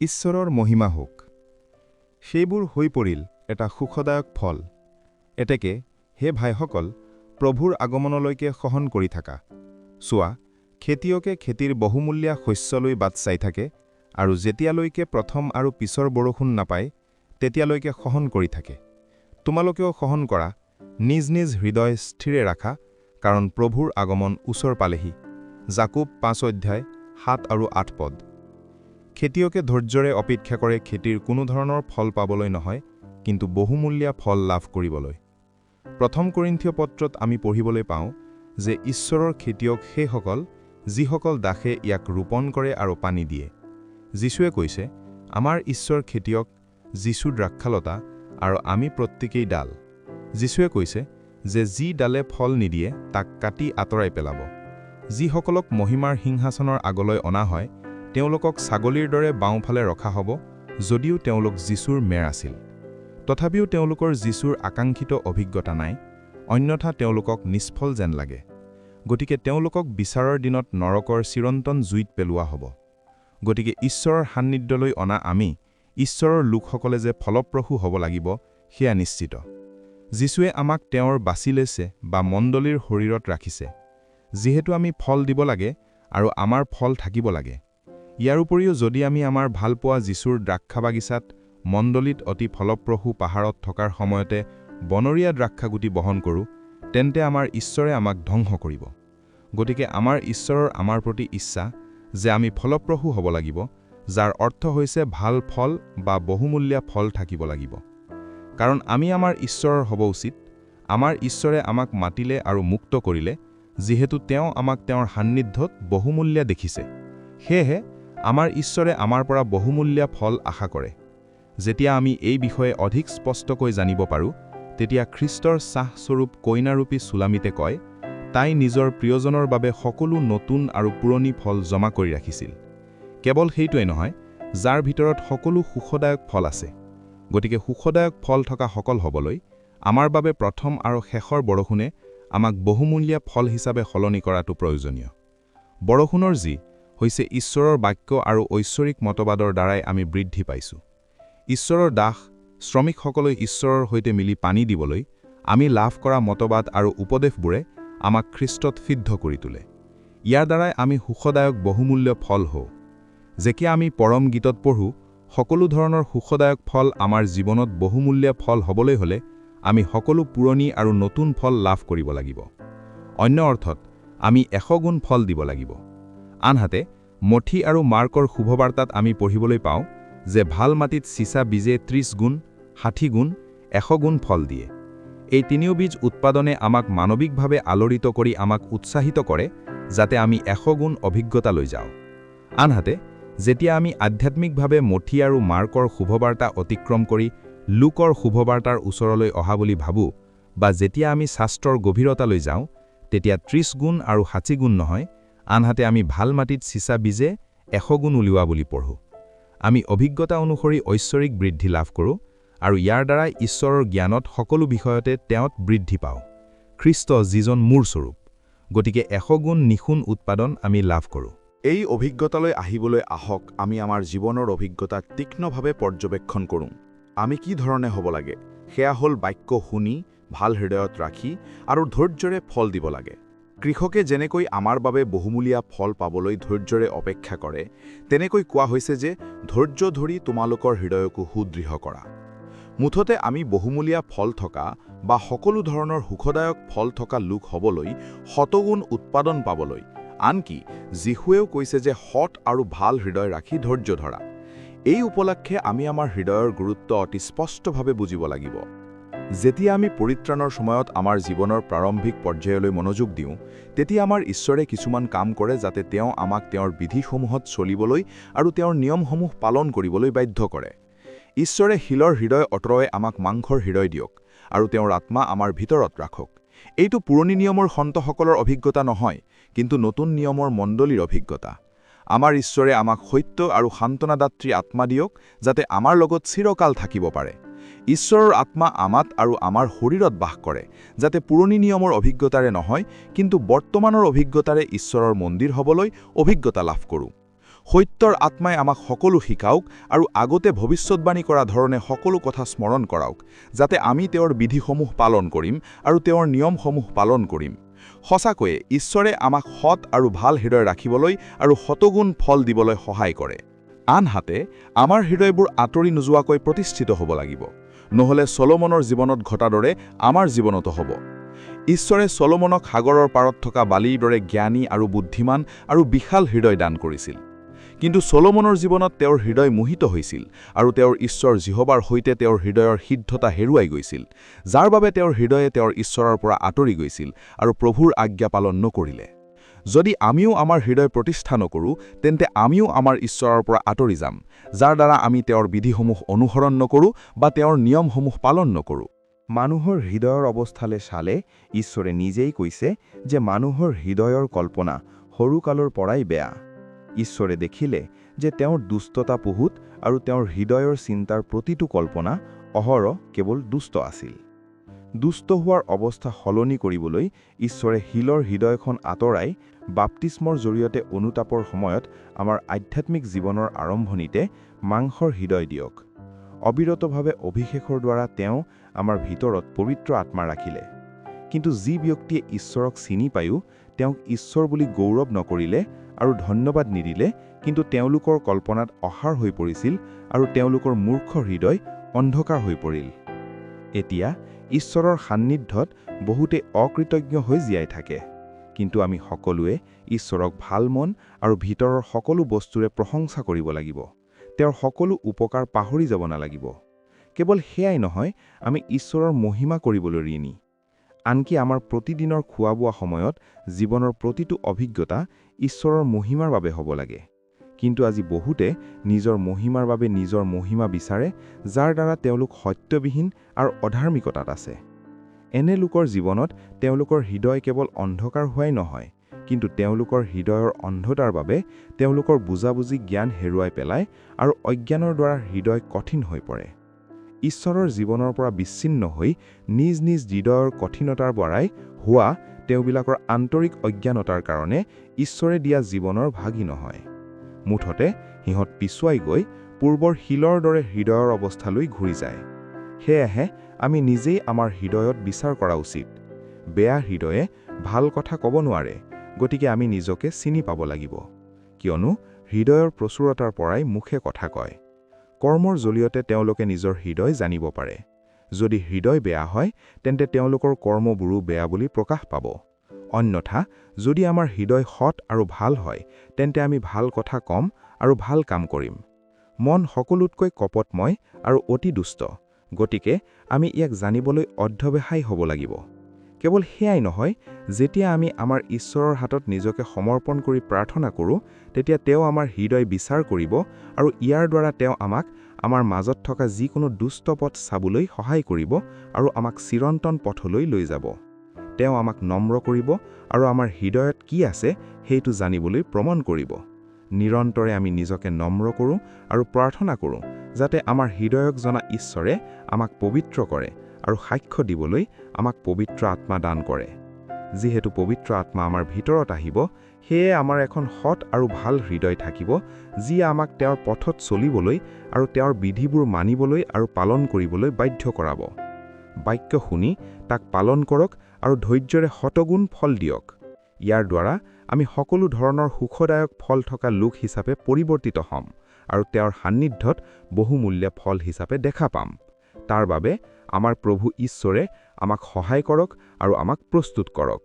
ঈশ্বৰৰ মহিমা হোক। সেইবোৰ হৈ পৰিল এটা সুখদায়ক ফল। এতেকে হে ভাইসকল, প্ৰভুৰ আগমনলৈকে সহন কৰি থাকা। চোৱা, খেতিয়কে খেতিৰ বহুমূলীয়া শস্যলৈ বাট চাই থাকে, আৰু যেতিয়ালৈকে প্ৰথম আৰু পিছৰ বৰষুণ নাপায় তেতিয়ালৈকে সহন কৰি থাকে। তোমালোকেও সহন কৰা, নিজ নিজ হৃদয় স্থিৰে ৰাখা, কাৰণ প্ৰভুৰ আগমন ওচৰ পালেহি। জাকুব 5:7-8 খেতিয়কে ধৈৰ্যৰে অপেক্ষা কৰে খেতিৰ কোনো ধৰণৰ ফল পাবলৈ নহয়, কিন্তু বহুমূলীয়া ফল লাভ কৰিবলৈ। প্ৰথম কৰিন্থীয় পত্ৰত আমি পঢ়িবলৈ পাওঁ যে ঈশ্বৰৰ খেতিয়ক সেইসকল যিসকল দাসে ইয়াক ৰোপণ কৰে আৰু পানী দিয়ে। যীশুৱে কৈছে, আমাৰ ঈশ্বৰ খেতিয়ক, যীশু দ্ৰাক্ষালতা আৰু আমি প্ৰত্যেকেই ডাল। যীশুৱে কৈছে যে যি ডালে ফল নিদিয়ে তাক কাটি আঁতৰাই পেলাব। যিসকলক মহিমাৰ সিংহাসনৰ আগলৈ অনা হয় তেওঁলোকক ছাগলীৰ দৰে বাওঁফালে ৰখা হ'ব, যদিও তেওঁলোক যীশুৰ মেৰ আছিল। তথাপিও তেওঁলোকৰ যীশুৰ আকাংক্ষিত অভিজ্ঞতা নাই, অন্যথা তেওঁলোকক নিষ্ফল যেন লাগে। গতিকে তেওঁলোকক বিচাৰৰ দিনত নৰকৰ চিৰন্তন জুইত পেলোৱা হ'ব। গতিকে ঈশ্বৰৰ সান্নিধ্যলৈ অনা আমি, ঈশ্বৰৰ লোকসকলে যে ফলপ্ৰসূ হ'ব লাগিব সেয়া নিশ্চিত। যীশুৱে আমাক তেওঁৰ বাছি লৈছে বা মণ্ডলীৰ শৰীৰত ৰাখিছে। যিহেতু আমি ফল দিব লাগে আৰু আমাৰ ফল থাকিব লাগে। ইয়াৰ উপৰিও যদি আমি আমাৰ ভালপোৱা যীশুৰ দ্ৰাক্ষা বাগিচাত মণ্ডলীত অতি ফলপ্ৰসূ পাহাৰত থকাৰ সময়তে বনৰীয়া দ্ৰাক্ষাগুটি বহন কৰোঁ, তেন্তে আমাৰ ঈশ্বৰে আমাক ধ্বংস কৰিব। গতিকে আমাৰ ঈশ্বৰৰ আমাৰ প্ৰতি ইচ্ছা যে আমি ফলপ্ৰসূ হ'ব লাগিব, যাৰ অৰ্থ হৈছে ভাল ফল বা বহুমূলীয়া ফল থাকিব লাগিব। কাৰণ আমি আমাৰ ঈশ্বৰৰ হ'ব উচিত। আমাৰ ঈশ্বৰে আমাক মাতিলে আৰু মুক্ত কৰিলে, যিহেতু তেওঁ আমাক তেওঁৰ সান্নিধ্যত বহুমূলীয়া দেখিছে। সেয়েহে আমাৰ ঈশ্বৰে আমাৰ পৰা বহুমূলীয়া ফল আশা কৰে। যেতিয়া আমি এই বিষয়ে অধিক স্পষ্টকৈ জানিব পাৰোঁ, তেতিয়া খ্ৰীষ্টৰ চাহস্বৰূপ কইনাৰূপী চুলামিতে কয়, তাই নিজৰ প্ৰিয়জনৰ বাবে সকলো নতুন আৰু পুৰণি ফল জমা কৰি ৰাখিছিল। কেৱল সেইটোৱেই নহয়, যাৰ ভিতৰত সকলো সুখদায়ক ফল আছে। গতিকে সুখদায়ক ফল থকা সকল হ'বলৈ আমাৰ বাবে প্ৰথম আৰু শেষৰ বৰষুণে আমাক বহুমূলীয়া ফল হিচাপে সলনি কৰাটো প্ৰয়োজনীয়। বৰষুণৰ যি হৈছে ঈশ্বৰৰ বাক্য আৰু ঐশ্বৰিক মতবাদৰ দ্বাৰাই আমি বৃদ্ধি পাইছোঁ। ঈশ্বৰৰ দাস শ্ৰমিকসকলে ঈশ্বৰৰ সৈতে মিলি পানী দিবলৈ আমি লাভ কৰা মতবাদ আৰু উপদেশবোৰে আমাক খ্ৰীষ্টত সিদ্ধ কৰি তোলে। ইয়াৰ দ্বাৰাই আমি সুখদায়ক বহুমূল্য ফল হওঁ। যেতিয়া আমি পৰম গীতত পঢ়োঁ, সকলো ধৰণৰ সুখদায়ক ফল আমাৰ জীৱনত বহুমূলীয়া ফল হ'বলৈ হ'লে আমি সকলো পুৰণি আৰু নতুন ফল লাভ কৰিব লাগিব। অন্য অৰ্থত আমি 100 গুণ ফল দিব লাগিব। আনহাতে মঠি আৰু মাৰ্কৰ শুভবাৰ্তাত আমি পঢ়িবলৈ পাওঁ যে ভাল মাটিত চিচা বীজে 30 গুণ, 60 গুণ, 100 গুণ ফল দিয়ে। এই তিনিও বীজ উৎপাদনে আমাক মানৱিকভাৱে আলোড়িত কৰি আমাক উৎসাহিত কৰে যাতে আমি 100 গুণ অভিজ্ঞতা লৈ যাওঁ। আনহাতে যেতিয়া আমি আধ্যাত্মিকভাৱে মঠি আৰু মাৰ্কৰ শুভবাৰ্তা অতিক্ৰম কৰি লোকৰ শুভবাৰ্তাৰ ওচৰলৈ অহা বুলি ভাবোঁ, বা যেতিয়া আমি শাস্ত্ৰৰ গভীৰতালৈ যাওঁ, তেতিয়া 30 গুণ আৰু 60 গুণ নহয়, আনহাতে আমি ভাল মাটিত চিচা বীজে 100 গুণ উলিওৱা বুলি পঢ়োঁ। আমি অভিজ্ঞতা অনুসৰি ঐশ্বৰিক বৃদ্ধি লাভ কৰোঁ আৰু ইয়াৰ দ্বাৰাই ঈশ্বৰৰ জ্ঞানত সকলো বিষয়তে তেওঁত বৃদ্ধি পাওঁ। খ্ৰীষ্ট যিজন মূৰ স্বৰূপ। গতিকে 100 গুণ নিশুণ উৎপাদন আমি লাভ কৰোঁ। এই অভিজ্ঞতালৈ আহিবলৈ আহক আমি আমাৰ জীৱনৰ অভিজ্ঞতা তীক্ষ্ণভাৱে পৰ্যবেক্ষণ কৰোঁ। আমি কি ধৰণে হ'ব লাগে সেয়া হ'ল বাক্য শুনি, ভাল হৃদয়ত ৰাখি আৰু ধৈৰ্যৰে ফল দিব লাগে। কৃষকে যেনেকৈ আমাৰ বাবে বহুমূলীয়া ফল পাবলৈ ধৈৰ্যৰে অপেক্ষা কৰে, তেনেকৈ কোৱা হৈছে যে ধৈৰ্য ধৰি তোমালোকৰ হৃদয়কো সুদৃঢ় কৰা। মুঠতে আমি বহুমূলীয়া ফল থকা বা সকলো ধৰণৰ সুখদায়ক ফল থকা লোক হ'বলৈ, শতগুণ উৎপাদন পাবলৈ, আনকি যীশুৱেও কৈছে যে সৎ আৰু ভাল হৃদয় ৰাখি ধৈৰ্য ধৰা। এই উপলক্ষে আমি আমাৰ হৃদয়ৰ গুৰুত্ব অতি স্পষ্টভাৱে বুজিব লাগিব। যেতিয়া আমি পৰিত্ৰাণৰ সময়ত আমাৰ জীৱনৰ প্ৰাৰম্ভিক পৰ্যায়লৈ মনোযোগ দিওঁ, তেতিয়া আমাৰ ঈশ্বৰে কিছুমান কাম কৰে যাতে তেওঁ আমাক তেওঁৰ বিধিসমূহত চলিবলৈ আৰু তেওঁৰ নিয়মসমূহ পালন কৰিবলৈ বাধ্য কৰে। ঈশ্বৰে শিলৰ হৃদয় অঁতৰাই আমাক মাংসৰ হৃদয় দিয়ক আৰু তেওঁৰ আত্মা আমাৰ ভিতৰত ৰাখক। এইটো পুৰণি নিয়মৰ সন্তসকলৰ অভিজ্ঞতা নহয়, কিন্তু নতুন নিয়মৰ মণ্ডলীৰ অভিজ্ঞতা। আমাৰ ঈশ্বৰে আমাক সত্য আৰু সান্তনাদাত্ৰী আত্মা দিয়ক যাতে আমাৰ লগত চিৰকাল থাকিব পাৰে। ঈশ্বৰৰ আত্মা আমাত আৰু আমাৰ শৰীৰত বাস কৰে, যাতে পুৰণি নিয়মৰ অভিজ্ঞতাৰে নহয়, কিন্তু বৰ্তমানৰ অভিজ্ঞতাৰে ঈশ্বৰৰ মন্দিৰ হ'বলৈ অভিজ্ঞতা লাভ কৰোঁ। সত্যৰ আত্মাই আমাক সকলো শিকাওক আৰু আগতে ভৱিষ্যৎবাণী কৰা ধৰণে সকলো কথা স্মৰণ কৰাওক, যাতে আমি তেওঁৰ বিধিসমূহ পালন কৰিম আৰু তেওঁৰ নিয়মসমূহ পালন কৰিম। সঁচাকৈয়ে ঈশ্বৰে আমাক সৎ আৰু ভাল হৃদয় ৰাখিবলৈ আৰু শতগুণ ফল দিবলৈ সহায় কৰে। আনহাতে আমাৰ হৃদয়বোৰ আঁতৰি নোযোৱাকৈ প্ৰতিষ্ঠিত হ'ব লাগিব, নহ'লে চলোমনৰ জীৱনত ঘটাৰ দৰে আমাৰ জীৱনতো হ'ব। ঈশ্বৰে চলোমনক সাগৰৰ পাৰত থকা বালিৰ দৰে জ্ঞানী আৰু বুদ্ধিমান আৰু বিশাল হৃদয় দান কৰিছিল। কিন্তু চলোমনৰ জীৱনত তেওঁৰ হৃদয় মোহিত হৈছিল আৰু তেওঁৰ ঈশ্বৰ জিহোৱাৰ সৈতে তেওঁৰ হৃদয়ৰ সিদ্ধতা হেৰুৱাই গৈছিল, যাৰ বাবে তেওঁৰ হৃদয়ে তেওঁৰ ঈশ্বৰৰ পৰা আঁতৰি গৈছিল আৰু প্ৰভুৰ আজ্ঞা পালন নকৰিলে। যদি আমিও আমাৰ হৃদয় প্ৰতিষ্ঠা নকৰোঁ, তেন্তে আমিও আমাৰ ঈশ্বৰৰ পৰা আঁতৰি যাম, যাৰ দ্বাৰা আমি তেওঁৰ বিধিসমূহ অনুসৰণ নকৰোঁ বা তেওঁৰ নিয়মসমূহ পালন নকৰোঁ। মানুহৰ হৃদয়ৰ অৱস্থালৈ চালে ঈশ্বৰে নিজেই কৈছে যে মানুহৰ হৃদয়ৰ কল্পনা সৰুকালৰ পৰাই বেয়া। ঈশ্বৰে দেখিলে যে তেওঁৰ দুষ্টতা বহুত আৰু তেওঁৰ হৃদয়ৰ চিন্তাৰ প্ৰতিটো কল্পনা অহৰহ কেৱল দুষ্ট আছিল। দুষ্ট হোৱাৰ অৱস্থা সলনি কৰিবলৈ ঈশ্বৰে শিলৰ হৃদয়খন আঁতৰাই বাপ্তিস্মৰ জৰিয়তে অনুতাপৰ সময়ত আমাৰ আধ্যাত্মিক জীৱনৰ আৰম্ভণিতে মাংসৰ হৃদয় দিয়ক। অবিৰতভাৱে অভিষেকৰ দ্বাৰা তেওঁ আমাৰ ভিতৰত পবিত্ৰ আত্মা ৰাখিলে। কিন্তু যি ব্যক্তিয়ে ঈশ্বৰক চিনি পায়ো তেওঁক ঈশ্বৰ বুলি গৌৰৱ নকৰিলে আৰু ধন্যবাদ নিদিলে, কিন্তু তেওঁলোকৰ কল্পনাত অসাৰ হৈ পৰিছিল আৰু তেওঁলোকৰ মূৰ্খ হৃদয় অন্ধকাৰ হৈ পৰিল। এতিয়া ঈশ্বৰৰ সান্নিধ্যত বহুতে অকৃতজ্ঞ হৈ জীয়াই থাকে, কিন্তু আমি সকলোৱে ঈশ্বৰক ভাল মন আৰু ভিতৰৰ সকলো বস্তুৰে প্ৰশংসা কৰিব লাগিব। তেওঁৰ সকলো উপকাৰ পাহৰি যাব নালাগিব। কেৱল সেয়াই নহয়, আমি ঈশ্বৰৰ মহিমা কৰিবলৈ ঋণী। আনকি আমাৰ প্ৰতিদিনৰ খোৱা বোৱা সময়ত জীৱনৰ প্ৰতিটো অভিজ্ঞতা ঈশ্বৰৰ মহিমাৰ বাবে হ'ব লাগে। কিন্তু আজি বহুতে নিজৰ মহিমাৰ বাবে নিজৰ মহিমা বিচাৰে, যাৰ দ্বাৰা তেওঁলোক সত্যবিহীন আৰু অধাৰ্মিকতাত আছে। এনে লোকৰ জীৱনত তেওঁলোকৰ হৃদয় কেৱল অন্ধকাৰ হোৱাই নহয়, কিন্তু তেওঁলোকৰ হৃদয়ৰ অন্ধতাৰ বাবে তেওঁলোকৰ বুজাবুজি জ্ঞান হেৰুৱাই পেলায় আৰু অজ্ঞানৰ দ্বাৰা হৃদয় কঠিন হৈ পৰে। ঈশ্বৰৰ জীৱনৰ পৰা বিচ্ছিন্ন হৈ নিজ নিজ হৃদয়ৰ কঠিনতাৰ দ্বাৰাই হোৱা তেওঁবিলাকৰ আন্তৰিক অজ্ঞানতাৰ কাৰণে ঈশ্বৰে দিয়া জীৱনৰ ভাগী নহয়। মুঠতে সিহঁত পিছুৱাই গৈ পূৰ্বৰ শিলৰ দৰে হৃদয়ৰ অৱস্থালৈ ঘূৰি যায়। সেয়েহে আমি নিজেই আমাৰ হৃদয়ত বিচাৰ কৰা উচিত। বেয়া হৃদয়ে ভাল কথা ক'ব নোৱাৰে, গতিকে আমি নিজকে চিনি পাব লাগিব, কিয়নো হৃদয়ৰ প্ৰচুৰতাৰ পৰাই মুখে কথা কয়। কৰ্মৰ জৰিয়তে তেওঁলোকে নিজৰ হৃদয় জানিব পাৰে। যদি হৃদয় বেয়া হয়, তেন্তে তেওঁলোকৰ কৰ্মবোৰো বেয়া বুলি প্ৰকাশ পাব। অন্যথা যদি আমাৰ হৃদয় সৎ আৰু ভাল হয়, তেন্তে আমি ভাল কথা কম আৰু ভাল কাম কৰিম। মন সকলোতকৈ কপটময় আৰু অতি দুষ্ট, গতিকে আমি ইয়াক জানিবলৈ অধ্যৱসায়ী হ'ব লাগিব। কেৱল সেয়াই নহয়, যেতিয়া আমি আমাৰ ঈশ্বৰৰ হাতত নিজকে সমৰ্পণ কৰি প্ৰাৰ্থনা কৰোঁ, তেতিয়া তেওঁ আমাৰ হৃদয় বিচাৰ কৰিব আৰু ইয়াৰ দ্বাৰা তেওঁ আমাক আমাৰ মাজত থকা যিকোনো দুষ্ট পথ চাবলৈ সহায় কৰিব আৰু আমাক চিৰন্তন পথলৈ লৈ যাব। তেওঁ আমাক নম্ৰ কৰিব আৰু আমাৰ হৃদয়ত কি আছে সেইটো জানিবলৈ প্ৰমাণ কৰিব। নিৰন্তৰে আমি নিজকে নম্ৰ কৰোঁ আৰু প্ৰাৰ্থনা কৰোঁ, যাতে আমাৰ হৃদয়ক জনা ঈশ্বৰে আমাক পবিত্ৰ কৰে আৰু সাক্ষ্য দিবলৈ আমাক পবিত্ৰ আত্মা দান কৰে। যিহেতু পবিত্ৰ আত্মা আমাৰ ভিতৰত আহিব, সেয়ে আমাৰ এখন সৎ আৰু ভাল হৃদয় থাকিব, যি আমাক তেওঁৰ পথত চলিবলৈ আৰু তেওঁৰ বিধিবোৰ মানিবলৈ আৰু পালন কৰিবলৈ বাধ্য কৰাব। বাক্য শুনি তাক পালন কৰক আৰু ধৈৰ্যৰে শতগুণ ফল দিয়ক। ইয়াৰ দ্বাৰা আমি সকলো ধৰণৰ সুখদায়ক ফল থকা লোক হিচাপে পৰিৱৰ্তিত হ'ম আৰু তেওঁৰ সান্নিধ্যত বহুমূল্য ফল হিচাপে দেখা পাম। তাৰ বাবে আমাৰ প্ৰভু ঈশ্বৰে আমাক সহায় কৰক আৰু আমাক প্ৰস্তুত কৰক।